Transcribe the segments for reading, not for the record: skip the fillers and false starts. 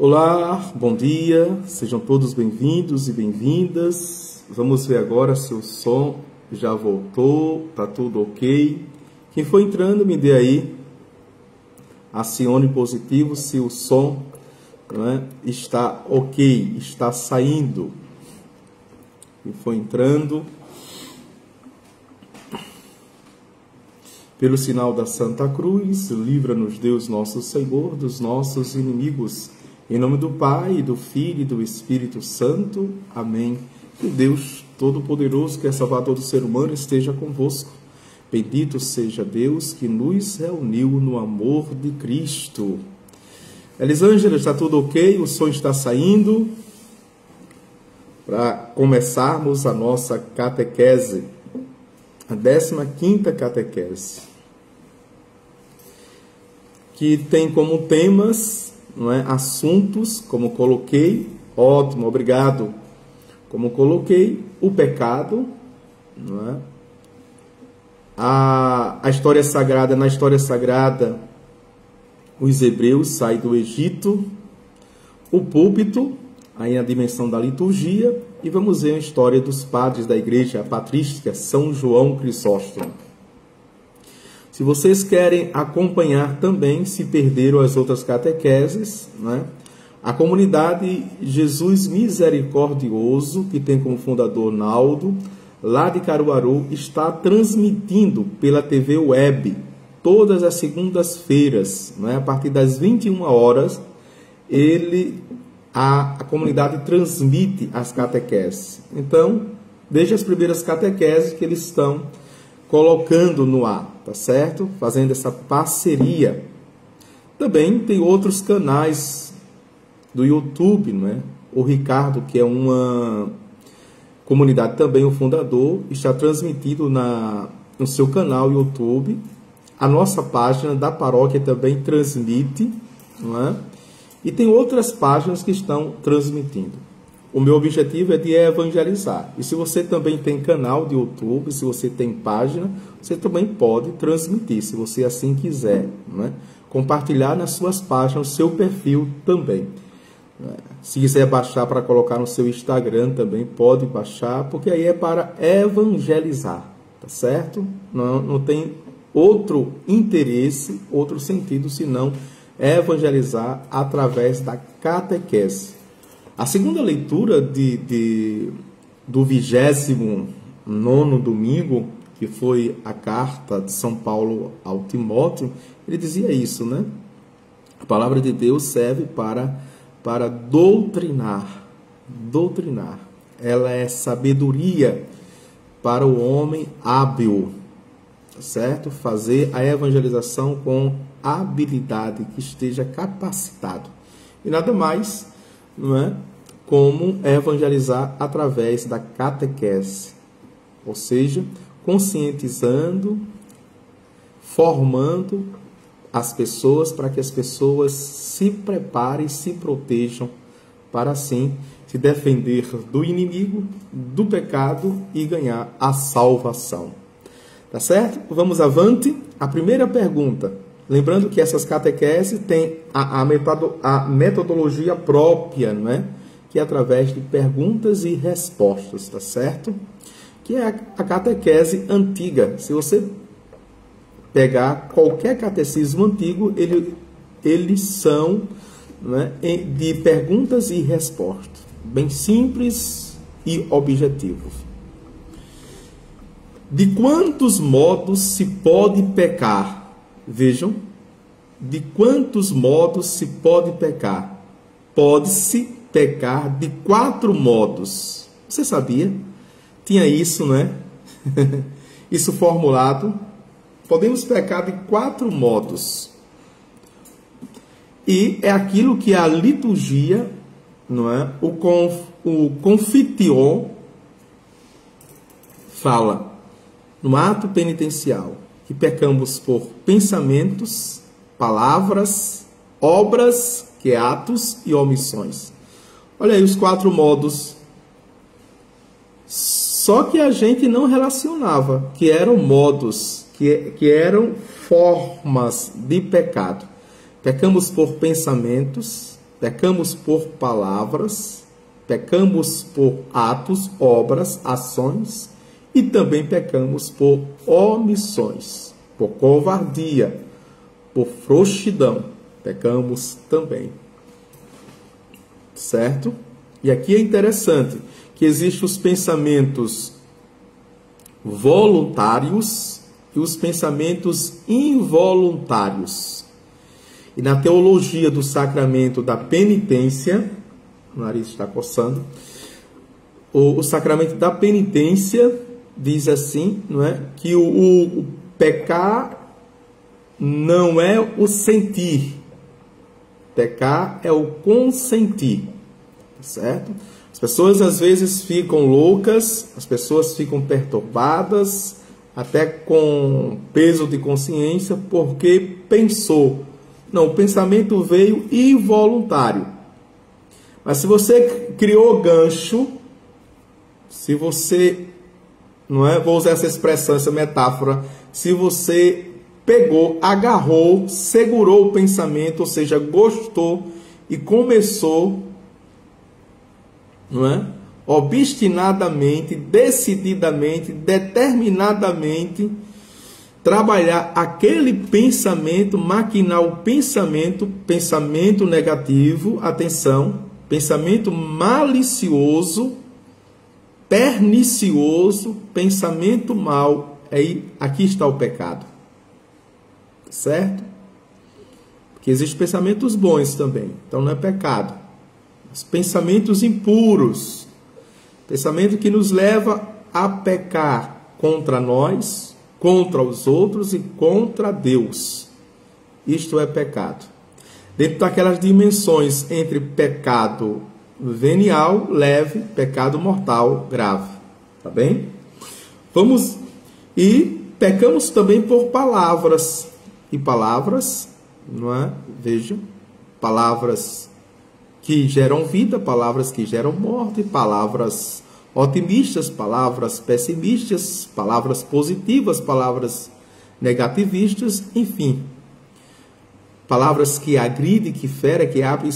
Olá, bom dia, sejam todos bem-vindos e bem-vindas. Vamos ver agora se o som já voltou, tá tudo ok. Quem for entrando, me dê aí, acione positivo se o som, está ok, está saindo. Quem for entrando, pelo sinal da Santa Cruz, livra-nos Deus nosso Senhor dos nossos inimigos. Em nome do Pai, do Filho e do Espírito Santo. Amém. Que Deus Todo-Poderoso, que é Salvador do ser humano, esteja convosco. Bendito seja Deus que nos reuniu no amor de Cristo. Elisângela, está tudo ok? O som está saindo? Para começarmos a nossa catequese, a 15ª catequese, que tem como temas, assuntos, como coloquei, ótimo, obrigado, como coloquei, o pecado, a história sagrada, na história sagrada, os hebreus saem do Egito, o púlpito, aí na dimensão da liturgia, e vamos ver a história dos padres da igreja patrística, São João Crisóstomo. Se vocês querem acompanhar também, se perderam as outras catequeses, a comunidade Jesus Misericordioso, que tem como fundador Naldo, lá de Caruaru, está transmitindo pela TV Web, todas as segundas-feiras, a partir das 21 horas, a comunidade transmite as catequeses. Então, desde as primeiras catequeses que eles estão colocando no ar, tá certo? Fazendo essa parceria. Também tem outros canais do YouTube, O Ricardo, que é uma comunidade também, o fundador, está transmitido no seu canal YouTube. A nossa página da paróquia também transmite, E tem outras páginas que estão transmitindo. O meu objetivo é de evangelizar. E se você também tem canal de YouTube, se você tem página, você também pode transmitir, se você assim quiser. Compartilhar nas suas páginas, o seu perfil também. Se quiser baixar para colocar no seu Instagram também, pode baixar, porque aí é para evangelizar, tá certo? Não tem outro interesse, outro sentido, senão evangelizar através da catequese. A segunda leitura do 29º domingo, que foi a carta de São Paulo ao Timóteo, ele dizia isso, A palavra de Deus serve para doutrinar. Ela é sabedoria para o homem hábil, certo? Fazer a evangelização com habilidade, que esteja capacitado. E nada mais, como evangelizar através da catequese, ou seja, conscientizando, formando as pessoas para que as pessoas se preparem, se protejam, para assim se defender do inimigo, do pecado e ganhar a salvação. Tá certo? Vamos avante. A primeira pergunta, lembrando que essas catequeses têm a metodologia própria, que é através de perguntas e respostas, tá certo? Que é a catequese antiga. Se você pegar qualquer catecismo antigo, eles são de perguntas e respostas, bem simples e objetivos. De quantos modos se pode pecar? Vejam, de quantos modos se pode pecar? Pode-se pecar de 4 modos. Você sabia? Tinha isso, Isso formulado. Podemos pecar de 4 modos. E é aquilo que a liturgia, o Confiteor fala no ato penitencial, que pecamos por pensamentos, palavras, obras, que é atos e omissões. Olha aí os 4 modos. Só que a gente não relacionava, que eram modos, que eram formas de pecado. Pecamos por pensamentos, Pecamos por palavras, pecamos por atos, obras, ações e também pecamos por omissões, por covardia, por frouxidão. Pecamos também. Certo? E aqui é interessante que existem os pensamentos voluntários e os pensamentos involuntários. E na teologia do sacramento da penitência, o nariz está coçando, o sacramento da penitência diz assim, não é? Que o pecar não é o sentir, pecar é o consentir, certo? As pessoas às vezes ficam loucas, as pessoas ficam perturbadas, até com peso de consciência, porque pensou. Não, o pensamento veio involuntário. Mas se você criou gancho, se você, não é? Vou usar essa expressão, essa metáfora, se você pegou, agarrou, segurou o pensamento, ou seja, gostou e começou, não é? Obstinadamente, decididamente, determinadamente, trabalhar aquele pensamento, maquinar o pensamento negativo, atenção, pensamento malicioso, pernicioso, pensamento mau, aí aqui está o pecado. Certo? Porque existem pensamentos bons também, então não é pecado. Os pensamentos impuros, pensamento que nos leva a pecar contra nós, contra os outros e contra Deus. Isto é pecado. Dentro daquelas dimensões entre pecado venial, leve, pecado mortal, grave. Tá bem? Vamos. E pecamos também por palavras. E palavras, não é? Veja, palavras que geram vida, palavras que geram morte, palavras otimistas, palavras pessimistas, palavras positivas, palavras negativistas, enfim. Palavras que agridem, que ferem, que abrem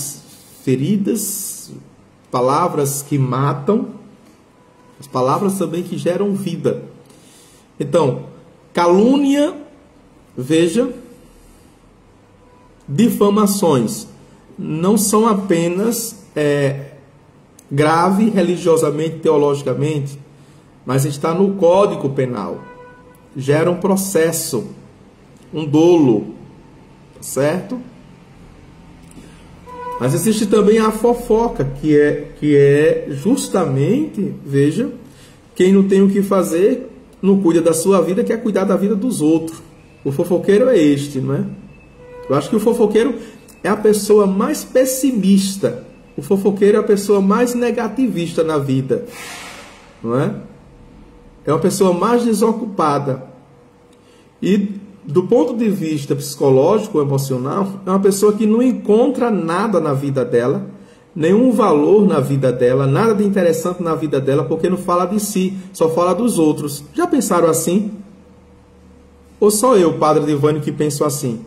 feridas, palavras que matam, as palavras também que geram vida. Então, calúnia, veja, difamações não são apenas grave religiosamente, teologicamente, mas está no Código Penal. Gera um processo, um dolo, certo? Mas existe também a fofoca, que é justamente, veja, quem não tem o que fazer, não cuida da sua vida, quer cuidar da vida dos outros. O fofoqueiro é este, não é? Eu acho que o fofoqueiro é a pessoa mais pessimista. O fofoqueiro é a pessoa mais negativista na vida, não é? É uma pessoa mais desocupada. E do ponto de vista psicológico, emocional, é uma pessoa que não encontra nada na vida dela, nenhum valor na vida dela, nada de interessante na vida dela, porque não fala de si, só fala dos outros. Já pensaram assim? Ou só eu, Padre Divânio, que penso assim?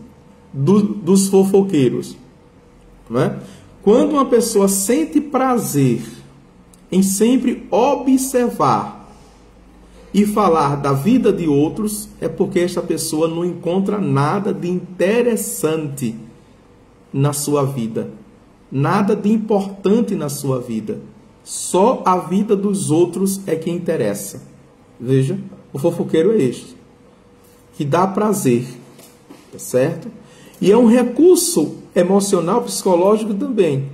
Dos fofoqueiros, não é? Quando uma pessoa sente prazer em sempre observar e falar da vida de outros, é porque esta pessoa não encontra nada de interessante na sua vida, nada de importante na sua vida. Só a vida dos outros é que interessa. Veja, o fofoqueiro é este, que dá prazer, tá certo? E é um recurso emocional, psicológico também.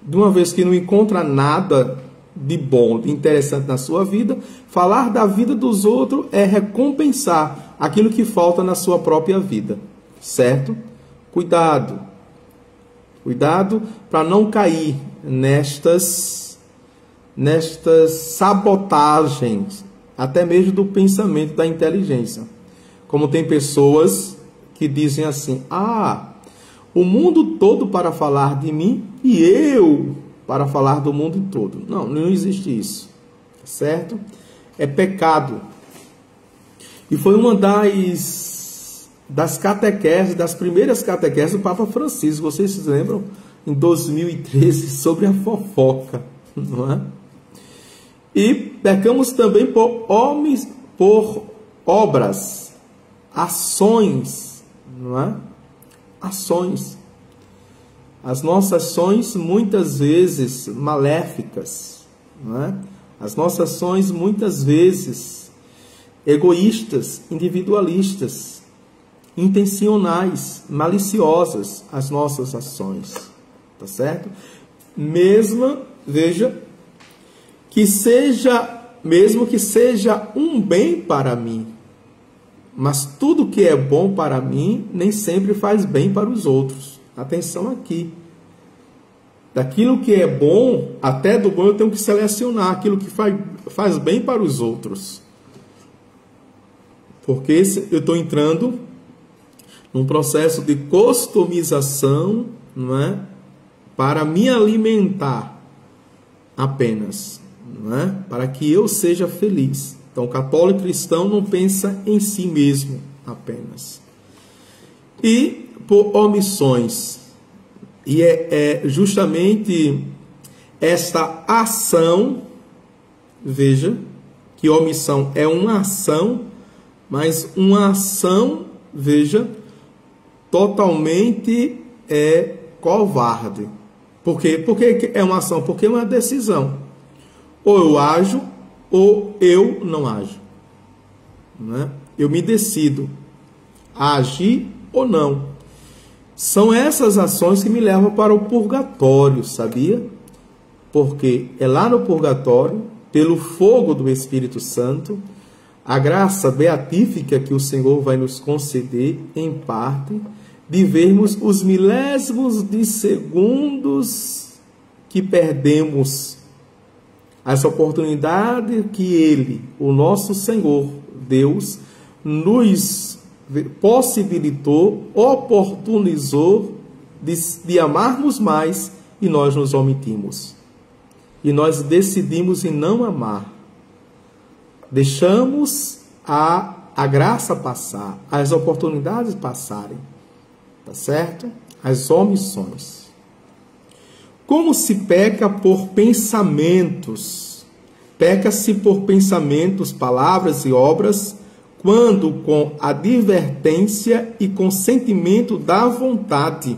De uma vez que não encontra nada de bom, de interessante na sua vida, falar da vida dos outros é recompensar aquilo que falta na sua própria vida. Certo? Cuidado. Cuidado para não cair nestas sabotagens, até mesmo do pensamento, da inteligência. Como tem pessoas que dizem assim: o mundo todo para falar de mim e eu para falar do mundo todo. Não, não existe isso, certo? É pecado. E foi uma das catequeses, das primeiras catequeses do Papa Francisco. Vocês se lembram? em 2013 sobre a fofoca, não é? E pecamos também por homens, por obras, ações, não é? Ações. As nossas ações muitas vezes maléficas, não é? As nossas ações muitas vezes egoístas, individualistas, intencionais, maliciosas, as nossas ações, tá certo? Veja, mesmo que seja um bem para mim, mas tudo que é bom para mim nem sempre faz bem para os outros. Atenção aqui. Daquilo que é bom, até do bom eu tenho que selecionar aquilo que faz bem para os outros. Porque eu estou entrando num processo de customização, não é? Para me alimentar apenas, não é? Para que eu seja feliz. Então, o católico cristão não pensa em si mesmo apenas. E por omissões. E é justamente esta ação, veja, que omissão é uma ação, mas uma ação, veja, totalmente covarde. Por quê? Porque é uma ação? Porque é uma decisão. Ou eu ajo, ou eu não ajo. Não é? Eu me decido a agir ou não. São essas ações que me levam para o purgatório, sabia? Porque é lá no purgatório, pelo fogo do Espírito Santo, a graça beatífica que o Senhor vai nos conceder, em parte, de vermos os milésimos de segundos que perdemos, essa oportunidade que Ele, o nosso Senhor, Deus, nos possibilitou, oportunizou de amarmos mais e nós nos omitimos. E nós decidimos em não amar. Deixamos a graça passar, as oportunidades passarem. Tá certo? As omissões. Como se peca por pensamentos? Peca-se por pensamentos, palavras e obras, quando com advertência e consentimento da vontade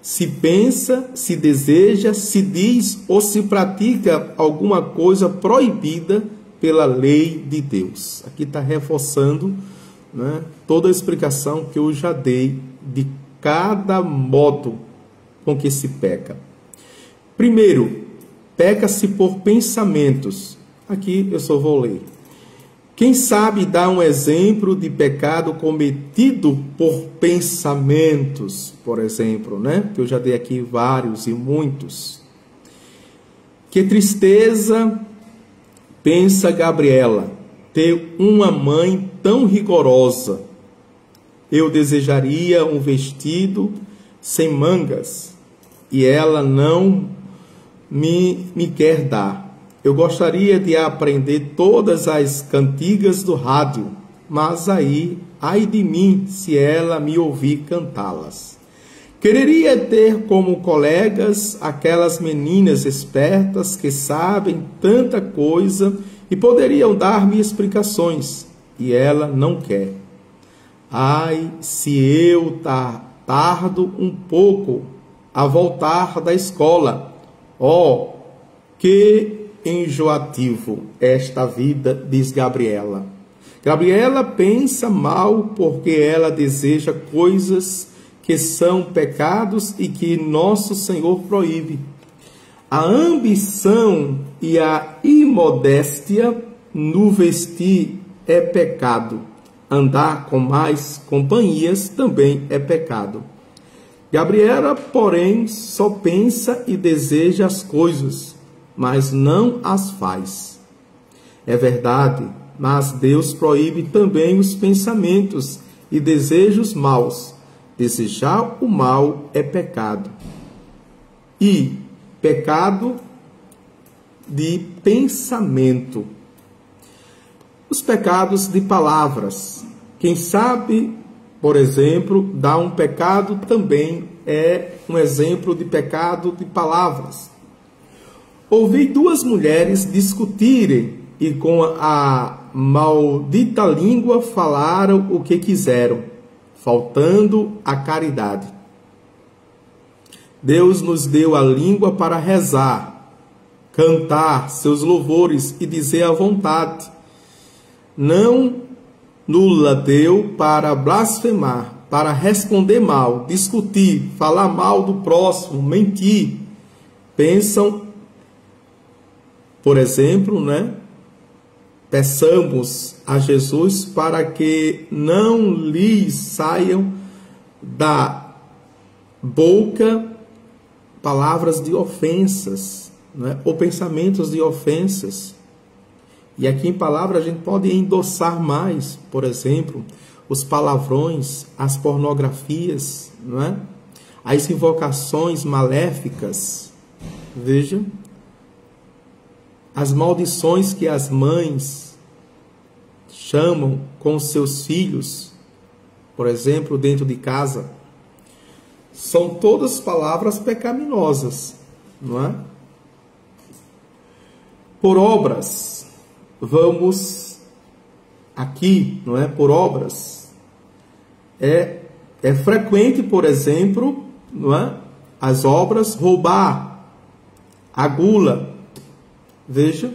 se pensa, se deseja, se diz ou se pratica alguma coisa proibida pela lei de Deus. Aqui está reforçando, né, toda a explicação que eu já dei de cada modo com que se peca. Primeiro, peca-se por pensamentos. Aqui eu só vou ler. Quem sabe dar um exemplo de pecado cometido por pensamentos, por exemplo, né? Que eu já dei aqui vários e muitos. Que tristeza, pensa Gabriela, ter uma mãe tão rigorosa. Eu desejaria um vestido sem mangas e ela não me quer dar. Eu gostaria de aprender todas as cantigas do rádio, mas aí, ai de mim, se ela me ouvir cantá-las. Quereria ter como colegas aquelas meninas espertas que sabem tanta coisa e poderiam dar-me explicações, e ela não quer. Ai, se eu tardo um pouco a voltar da escola. Oh, que enjoativo esta vida, diz Gabriela. Gabriela pensa mal porque ela deseja coisas que são pecados e que nosso Senhor proíbe. A ambição e a imodéstia no vestir é pecado. Andar com mais companhias também é pecado. Gabriela, porém, só pensa e deseja as coisas, mas não as faz. É verdade, mas Deus proíbe também os pensamentos e desejos maus. Desejar o mal é pecado. E pecado de pensamento. Os pecados de palavras. Quem sabe, por exemplo, dá um pecado também é um exemplo de pecado de palavras. Ouvi duas mulheres discutirem e com a maldita língua falaram o que quiseram, faltando a caridade. Deus nos deu a língua para rezar, cantar seus louvores e dizer à vontade. Não nula deu para blasfemar, para responder mal, discutir, falar mal do próximo, mentir. Pensam, por exemplo, peçamos a Jesus para que não lhes saiam da boca palavras de ofensas, ou pensamentos de ofensas. E aqui em palavra a gente pode endossar mais, por exemplo, os palavrões, as pornografias, as invocações maléficas. Veja, as maldições que as mães chamam com seus filhos, por exemplo, dentro de casa, são todas palavras pecaminosas, não é? Por obras, vamos aqui, não é? Por obras, é frequente, por exemplo, não é? As obras roubar, a gula. Veja,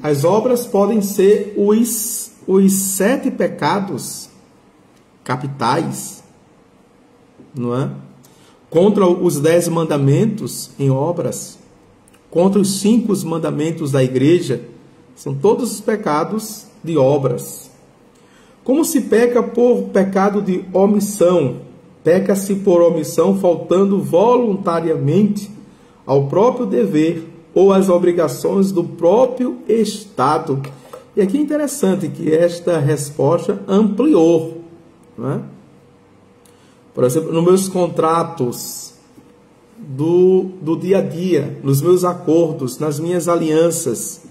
as obras podem ser os 7 pecados capitais, não é? Contra os 10 mandamentos em obras, contra os 5 mandamentos da igreja, são todos os pecados de obras. Como se peca por pecado de omissão? Peca-se por omissão, faltando voluntariamente ao próprio dever ou às obrigações do próprio Estado. E aqui é interessante que esta resposta ampliou, não é? Por exemplo, nos meus contratos do dia a dia, nos meus acordos, nas minhas alianças,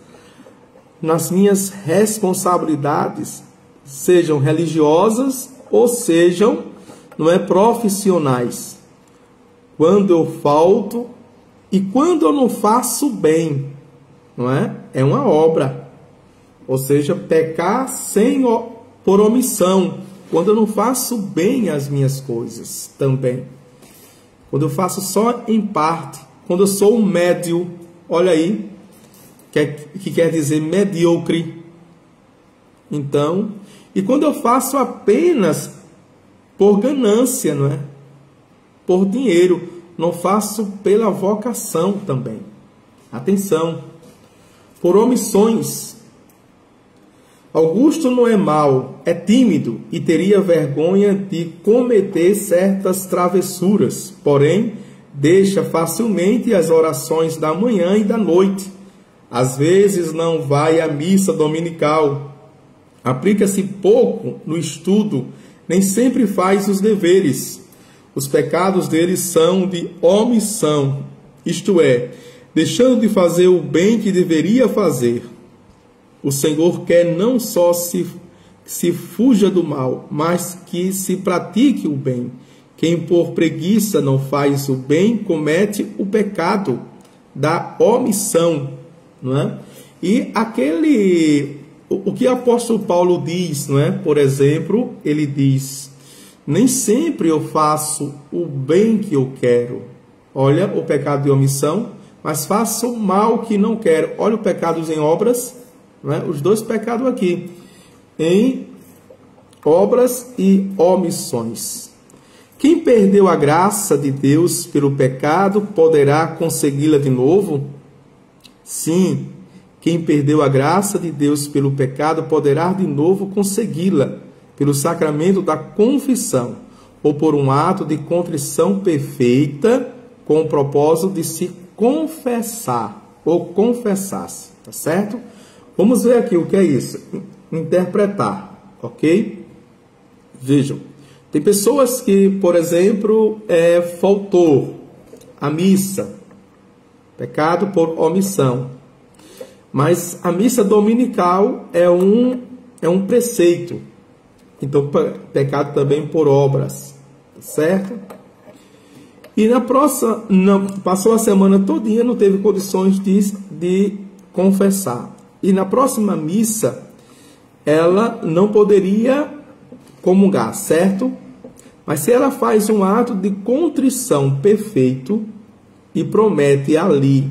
nas minhas responsabilidades, sejam religiosas ou sejam, profissionais. Quando eu falto e quando eu não faço bem, não é? É uma obra. Ou seja, pecar por omissão. Quando eu não faço bem as minhas coisas também. Quando eu faço só em parte. Quando eu sou um médio, olha aí, que quer dizer medíocre. Então, e quando eu faço apenas por ganância, não é? Por dinheiro. Não faço pela vocação também. Atenção. Por omissões. Augusto não é mau, é tímido e teria vergonha de cometer certas travessuras. Porém, deixa facilmente as orações da manhã e da noite. Às vezes não vai à missa dominical. Aplica-se pouco no estudo, nem sempre faz os deveres. Os pecados deles são de omissão, isto é, deixando de fazer o bem que deveria fazer. O Senhor quer não só se fuja do mal, mas que se pratique o bem. Quem por preguiça não faz o bem, comete o pecado da omissão, não é? E o que o apóstolo Paulo diz, não é? Por exemplo, ele diz: nem sempre eu faço o bem que eu quero. Olha o pecado de omissão, mas faço o mal que não quero. Olha o pecado em obras, não é? Os dois pecados aqui, em obras e omissões. Quem perdeu a graça de Deus pelo pecado, poderá consegui-la de novo? Sim, quem perdeu a graça de Deus pelo pecado, poderá de novo consegui-la, pelo sacramento da confissão, ou por um ato de contrição perfeita, com o propósito de se confessar, ou confessar-se, tá certo? Vamos ver aqui o que é isso. Interpretar, ok? Vejam, tem pessoas que, por exemplo, faltou a missa, pecado por omissão. Mas a missa dominical é um preceito. Então, pecado também por obras. certo? E na próxima, passou a semana todinha, não teve condições de confessar. E na próxima missa, ela não poderia comungar, certo? Mas se ela faz um ato de contrição perfeito e promete ali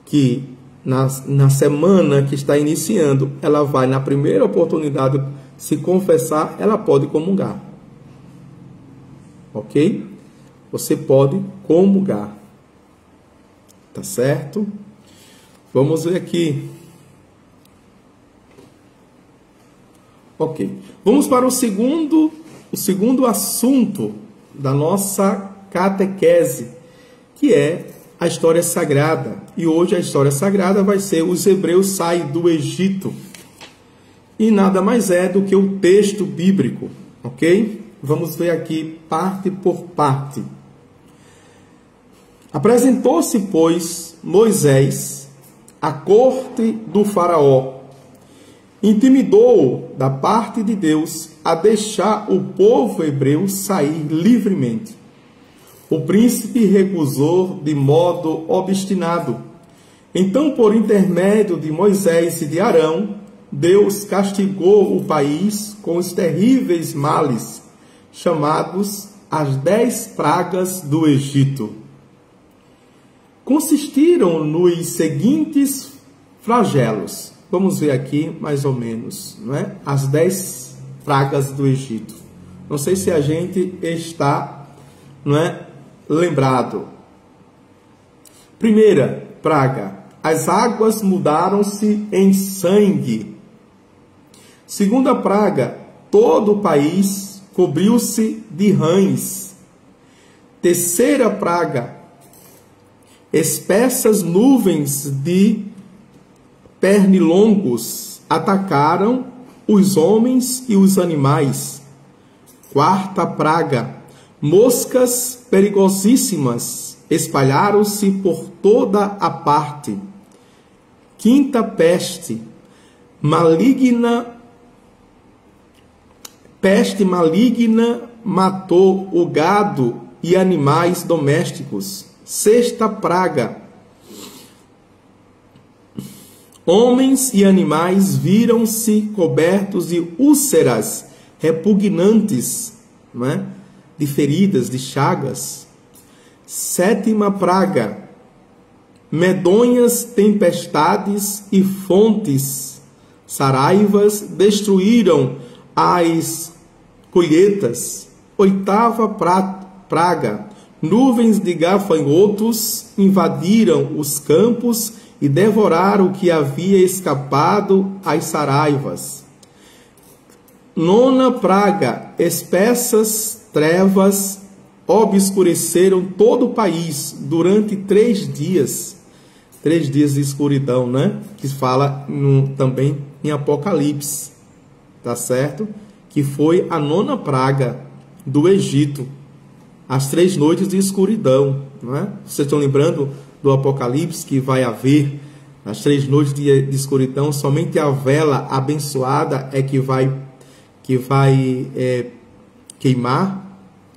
que na semana que está iniciando, ela vai na primeira oportunidade se confessar, ela pode comungar. Ok? Você pode comungar. Tá certo? Vamos ver aqui. Ok. Vamos para o segundo assunto da nossa catequese, que é a história sagrada. E hoje a história sagrada vai ser: os hebreus saem do Egito. E nada mais é do que o texto bíblico, ok? Vamos ver aqui parte por parte. Apresentou-se, pois, Moisés à corte do faraó, intimidou-o da parte de Deus a deixar o povo hebreu sair livremente. O príncipe recusou de modo obstinado. Então, por intermédio de Moisés e de Arão, Deus castigou o país com os terríveis males, chamados as 10 pragas do Egito. Consistiram nos seguintes flagelos. Vamos ver aqui mais ou menos, não é? As 10 pragas do Egito. Não sei se a gente está, não é, lembrado. Primeira praga: as águas mudaram-se em sangue. Segunda praga: todo o país cobriu-se de rãs. Terceira praga: espessas nuvens de pernilongos atacaram os homens e os animais. Quarta praga: moscas perigosíssimas espalharam-se por toda a parte. Quinta peste maligna matou o gado e animais domésticos. Sexta praga: homens e animais viram-se cobertos de úlceras repugnantes, não é? De feridas, de chagas. Sétima praga: medonhas tempestades e fontes saraivas destruíram as colheitas. Oitava praga: nuvens de gafanhotos invadiram os campos e devoraram o que havia escapado às saraivas. Nona praga: espessas trevas obscureceram todo o país durante 3 dias. 3 dias de escuridão, né? Que fala também em Apocalipse, tá certo? Que foi a 9ª praga do Egito. As 3 noites de escuridão, não é? Vocês estão lembrando do Apocalipse que vai haver as 3 noites de escuridão? Somente a vela abençoada é que vai queimar.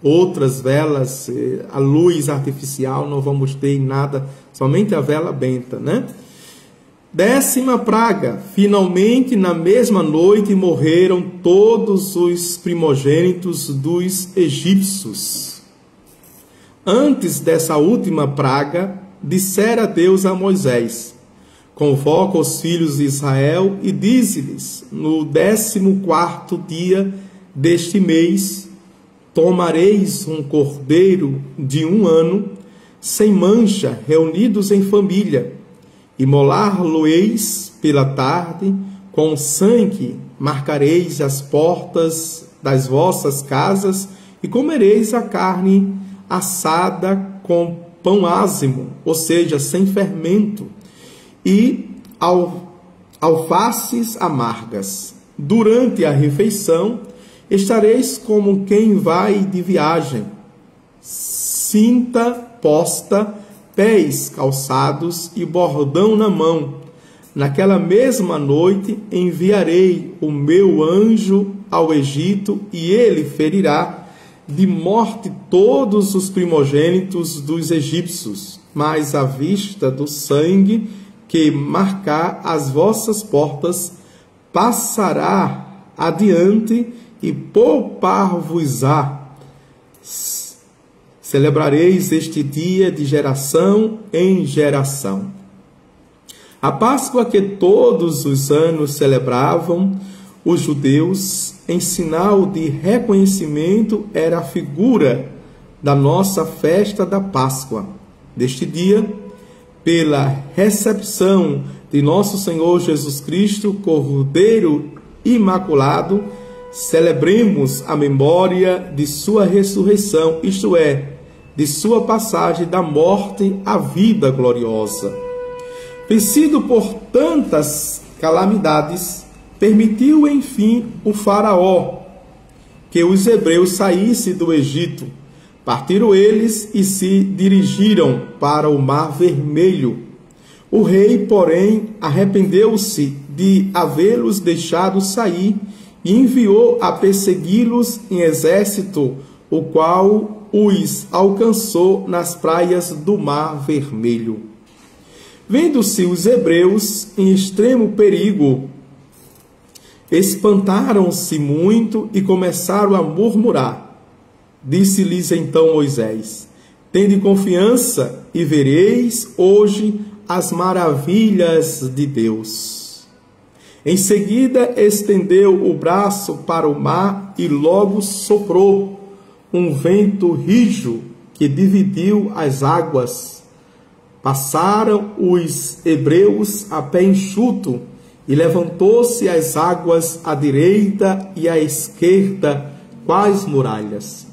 Outras velas, a luz artificial, não vamos ter em nada, somente a vela benta, né? 10ª praga: finalmente na mesma noite morreram todos os primogênitos dos egípcios. Antes dessa última praga, dissera Deus a Moisés: convoca os filhos de Israel e dize-lhes: no 14º dia deste mês, tomareis um cordeiro de 1 ano, sem mancha, reunidos em família, imolar-lo-eis pela tarde, com sangue marcareis as portas das vossas casas, e comereis a carne assada com pão ázimo, ou seja, sem fermento, e alfaces amargas. Durante a refeição, estareis como quem vai de viagem, cinta posta, pés calçados e bordão na mão. Naquela mesma noite enviarei o meu anjo ao Egito, e ele ferirá de morte todos os primogênitos dos egípcios, mas à vista do sangue que marcar as vossas portas, passará adiante e poupar-vos-á. Celebrareis este dia de geração em geração. A Páscoa que todos os anos celebravam os judeus, em sinal de reconhecimento, era a figura da nossa festa da Páscoa. Deste dia, pela recepção de nosso Senhor Jesus Cristo, Cordeiro Imaculado, celebremos a memória de sua ressurreição, isto é, de sua passagem da morte à vida gloriosa. Vencido por tantas calamidades, permitiu, enfim, o faraó que os hebreus saíssem do Egito. Partiram eles e se dirigiram para o Mar Vermelho. O rei, porém, arrependeu-se de havê-los deixado sair e enviou a persegui-los em exército, o qual os alcançou nas praias do Mar Vermelho. Vendo-se os hebreus em extremo perigo, espantaram-se muito e começaram a murmurar. Disse-lhes então Moisés: tende confiança e vereis hoje as maravilhas de Deus. Em seguida estendeu o braço para o mar e logo soprou um vento rijo que dividiu as águas. Passaram os hebreus a pé enxuto, e levantou-se as águas à direita e à esquerda, quais muralhas.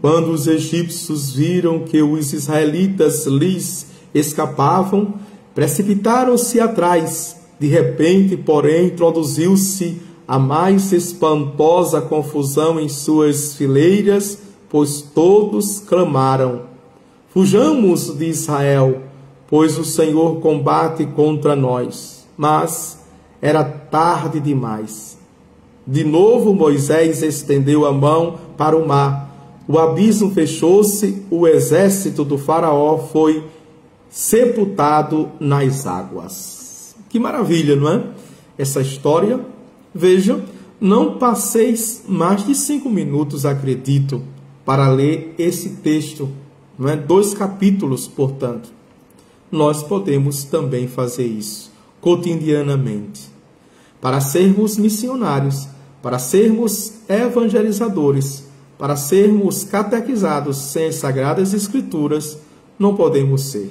Quando os egípcios viram que os israelitas lhes escapavam, precipitaram-se atrás. De repente, porém, introduziu-se a mais espantosa confusão em suas fileiras, pois todos clamaram: fujamos de Israel, pois o Senhor combate contra nós. Mas era tarde demais. De novo Moisés estendeu a mão para o mar. O abismo fechou-se, o exército do faraó foi sepultado nas águas. Que maravilha, não é? Essa história. Vejam, não passeis mais de 5 minutos, acredito, para ler esse texto. Não é? 2 capítulos, portanto. Nós podemos também fazer isso cotidianamente. Para sermos missionários, para sermos evangelizadores, para sermos catequizados sem as Sagradas Escrituras, não podemos ser.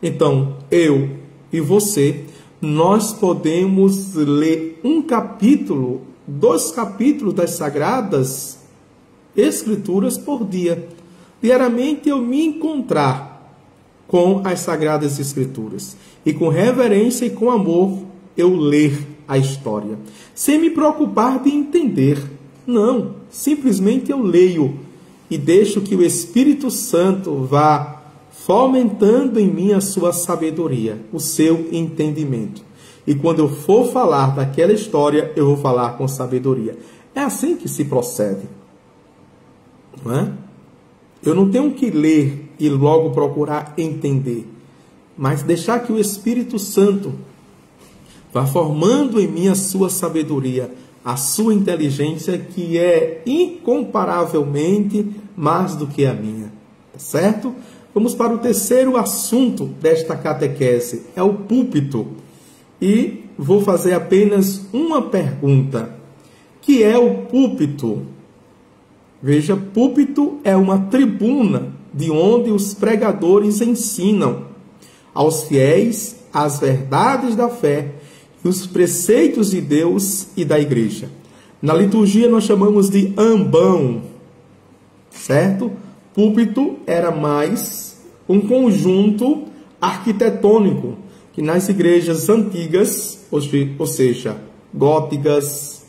Então, eu e você, nós podemos ler 1 capítulo, 2 capítulos das Sagradas Escrituras por dia. Diariamente eu me encontrar com as Sagradas Escrituras e com reverência e com amor eu ler a história, sem me preocupar de entender. Não, simplesmente eu leio e deixo que o Espírito Santo vá fomentando em mim a sua sabedoria, o seu entendimento. E quando eu for falar daquela história, eu vou falar com sabedoria. É assim que se procede. Não é? Eu não tenho que ler e logo procurar entender, mas deixar que o Espírito Santo vá formando em mim a sua sabedoria, a sua inteligência, que é incomparavelmente mais do que a minha. Tá certo? Vamos para o terceiro assunto desta catequese, é o púlpito. E vou fazer apenas uma pergunta. Que é o púlpito? Veja, púlpito é uma tribuna de onde os pregadores ensinam aos fiéis as verdades da fé e os preceitos de Deus e da igreja. Na liturgia nós chamamos de ambão, certo? Púlpito era mais um conjunto arquitetônico que nas igrejas antigas, ou seja, góticas,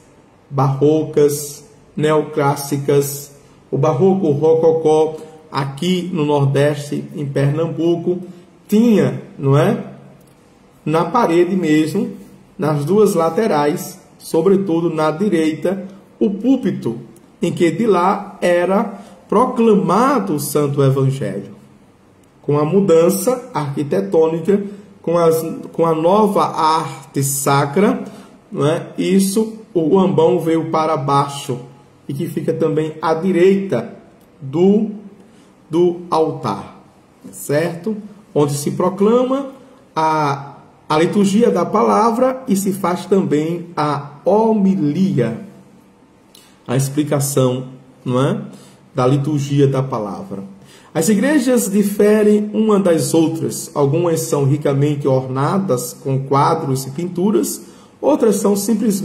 barrocas, neoclássicas, o barroco, o rococó, aqui no Nordeste, em Pernambuco, tinha, não é? Na parede mesmo, nas 2 laterais, sobretudo na direita, o púlpito, em que de lá era proclamado o Santo Evangelho. Com a mudança arquitetônica, com a nova arte sacra, não é? Isso, o ambão veio para baixo e que fica também à direita do altar, certo? Onde se proclama a liturgia da palavra e se faz também a homilia, a explicação, não é? Da liturgia da palavra. As igrejas diferem uma das outras. Algumas são ricamente ornadas com quadros e pinturas, outras são simples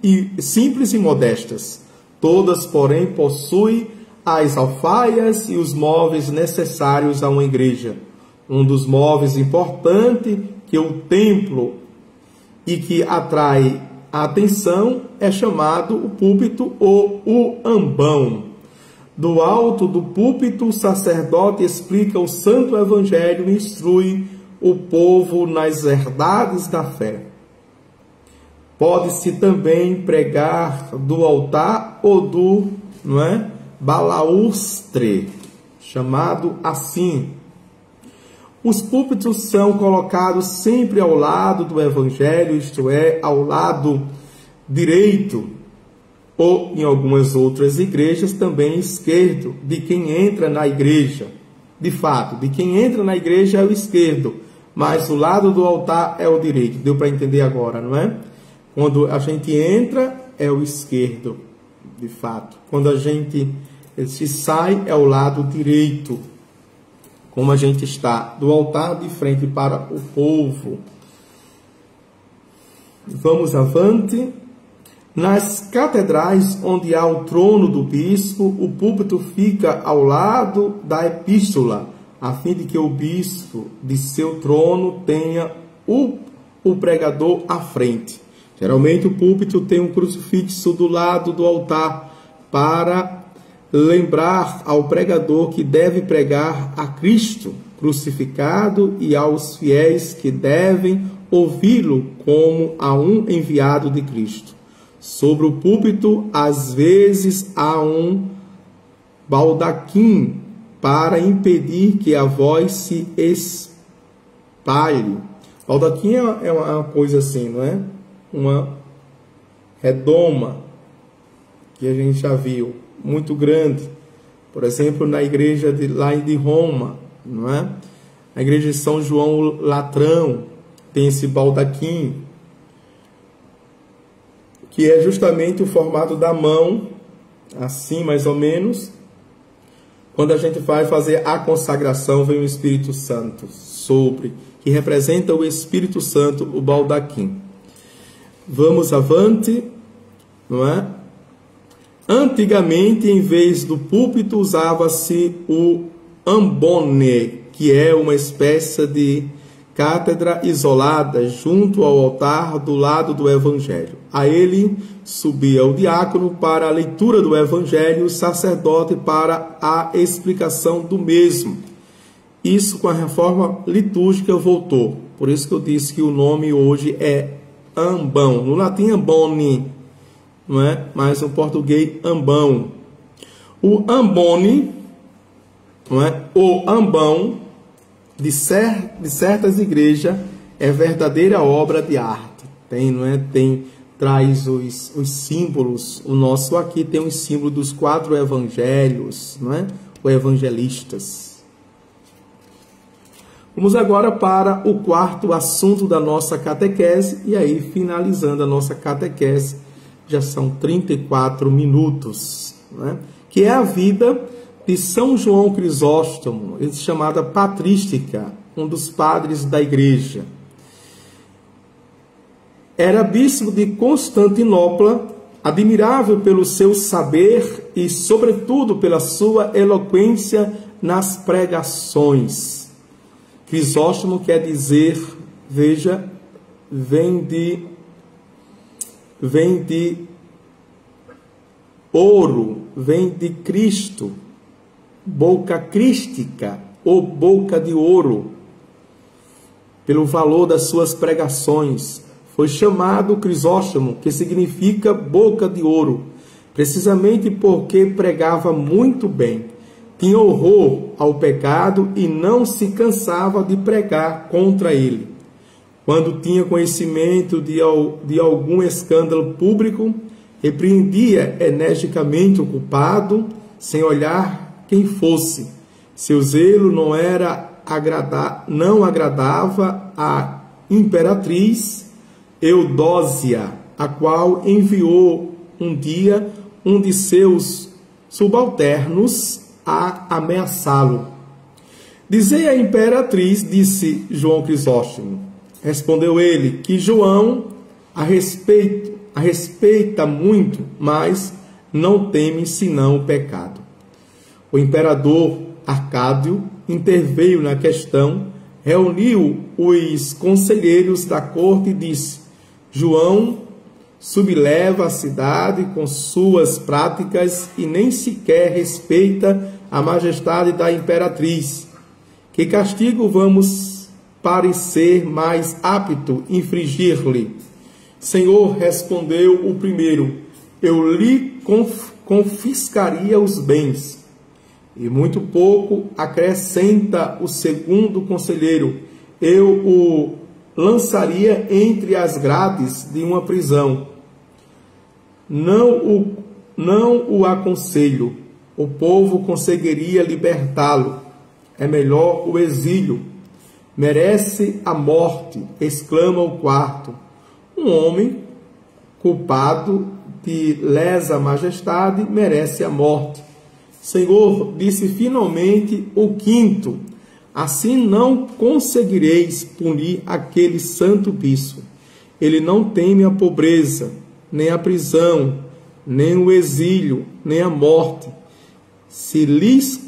e modestas. Todas, porém, possuem as alfaias e os móveis necessários a uma igreja. Um dos móveis importantes que o templo e que atrai a atenção é chamado o púlpito ou o ambão. Do alto do púlpito, o sacerdote explica o Santo Evangelho e instrui o povo nas verdades da fé. Pode-se também pregar do altar ou do, não é, balaustre, chamado assim. Os púlpitos são colocados sempre ao lado do Evangelho, isto é, ao lado direito, ou em algumas outras igrejas também esquerdo, de quem entra na igreja. De fato, de quem entra na igreja é o esquerdo, mas o lado do altar é o direito. Deu para entender agora, não é? Quando a gente entra, é o esquerdo, de fato. Quando a gente se sai, é o lado direito. Como a gente está do altar de frente para o povo. Vamos avante. Nas catedrais onde há o trono do bispo, o púlpito fica ao lado da epístola, a fim de que o bispo de seu trono tenha o pregador à frente. Geralmente o púlpito tem um crucifixo do lado do altar para lembrar ao pregador que deve pregar a Cristo crucificado e aos fiéis que devem ouvi-lo como a um enviado de Cristo. Sobre o púlpito, às vezes, há um baldaquim para impedir que a voz se espalhe. Baldaquim é uma coisa assim, não é? Uma redoma, que a gente já viu, muito grande. Por exemplo, na igreja lá de Roma, não é? A igreja de São João Latrão tem esse baldaquim, que é justamente o formato da mão, assim mais ou menos. Quando a gente vai fazer a consagração, vem o Espírito Santo sobre, que representa o Espírito Santo, o baldaquim. Vamos avante, não é? Antigamente, em vez do púlpito, usava-se o ambone, que é uma espécie de cátedra isolada junto ao altar do lado do Evangelho. A ele subia o diácono para a leitura do Evangelho e o sacerdote para a explicação do mesmo. Isso com a reforma litúrgica voltou. Por isso que eu disse que o nome hoje é ambão. No latim ambone, não é? Mas no português ambão. O ambone, não é? O ambão de certas igrejas é verdadeira obra de arte. Tem, não é? Traz os símbolos. O nosso aqui tem os símbolos dos 4 evangelhos, não é? Os evangelistas. Vamos agora para o 4º assunto da nossa catequese, e aí finalizando a nossa catequese, já são 34 minutos, não é? Que é a vida de São João Crisóstomo, chamada patrística, um dos padres da igreja. Era bispo de Constantinopla, admirável pelo seu saber e, sobretudo, pela sua eloquência nas pregações. Crisóstomo quer dizer, veja, vem de ouro, vem de Cristo, boca crística ou boca de ouro, pelo valor das suas pregações. Foi chamado Crisóstomo, que significa boca de ouro. precisamente porque pregava muito bem. Tinha horror ao pecado e não se cansava de pregar contra ele. Quando tinha conhecimento de algum escândalo público, repreendia energicamente o culpado, sem olhar quem fosse. Seu zelo não agradava a imperatriz Eudósia, a qual enviou um dia um de seus subalternos a ameaçá-lo. Dizei à imperatriz, disse João Crisóstomo. Respondeu ele, que João a respeita muito, mas não teme senão o pecado. O imperador Arcádio interveio na questão, reuniu os conselheiros da corte e disse: João subleva a cidade com suas práticas e nem sequer respeita a majestade da imperatriz. Que castigo vamos parecer mais apto infligir-lhe? Senhor, respondeu o primeiro, eu lhe confiscaria os bens. E muito pouco acrescenta o segundo conselheiro, eu o lançaria entre as grades de uma prisão. Não o aconselho, o povo conseguiria libertá-lo. É melhor o exílio. Merece a morte, exclama o quarto. Um homem culpado de lesa majestade merece a morte. Senhor, disse finalmente o quinto, assim não conseguireis punir aquele santo bispo. Ele não teme a pobreza, nem a prisão, nem o exílio, nem a morte. Se lhes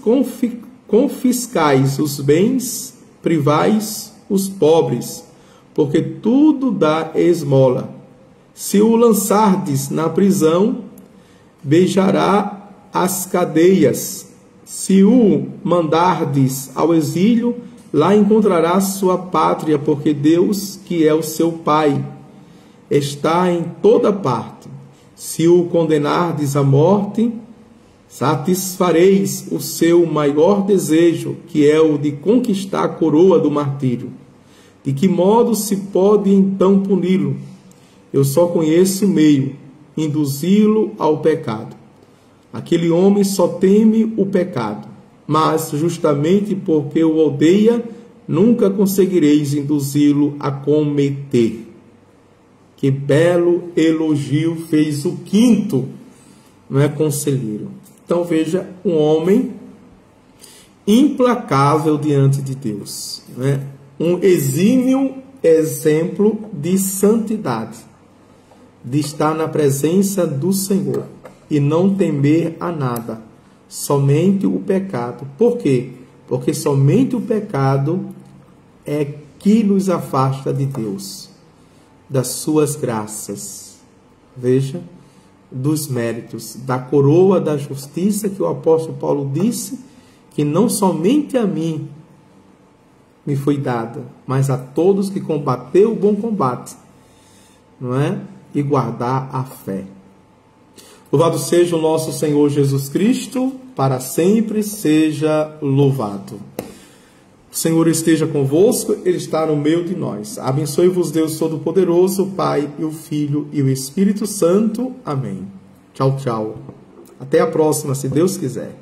confiscais os bens, privais os pobres, porque tudo dá esmola. Se o lançardes na prisão, beijará as cadeias. Se o mandardes ao exílio, lá encontrará sua pátria, porque Deus, que é o seu Pai, está em toda parte. Se o condenardes à morte, satisfareis o seu maior desejo, que é o de conquistar a coroa do martírio. De que modo se pode então puni-lo? Eu só conheço o meio, induzi-lo ao pecado. Aquele homem só teme o pecado, mas justamente porque o odeia, nunca conseguireis induzi-lo a cometer. Que belo elogio fez o quinto, não é, conselheiro? Então veja, um homem implacável diante de Deus, não é? Um exímio exemplo de santidade, de estar na presença do Senhor e não temer a nada, somente o pecado. Por quê? Porque somente o pecado é que nos afasta de Deus, das suas graças. Veja, dos méritos, da coroa da justiça que o apóstolo Paulo disse que não somente a mim me foi dada, mas a todos que combateu o bom combate, não é? E guardar a fé. Louvado seja o nosso Senhor Jesus Cristo, para sempre seja louvado. O Senhor esteja convosco, Ele está no meio de nós. Abençoe-vos Deus Todo-Poderoso, o Pai, e o Filho e o Espírito Santo. Amém. Tchau, tchau. Até a próxima, se Deus quiser.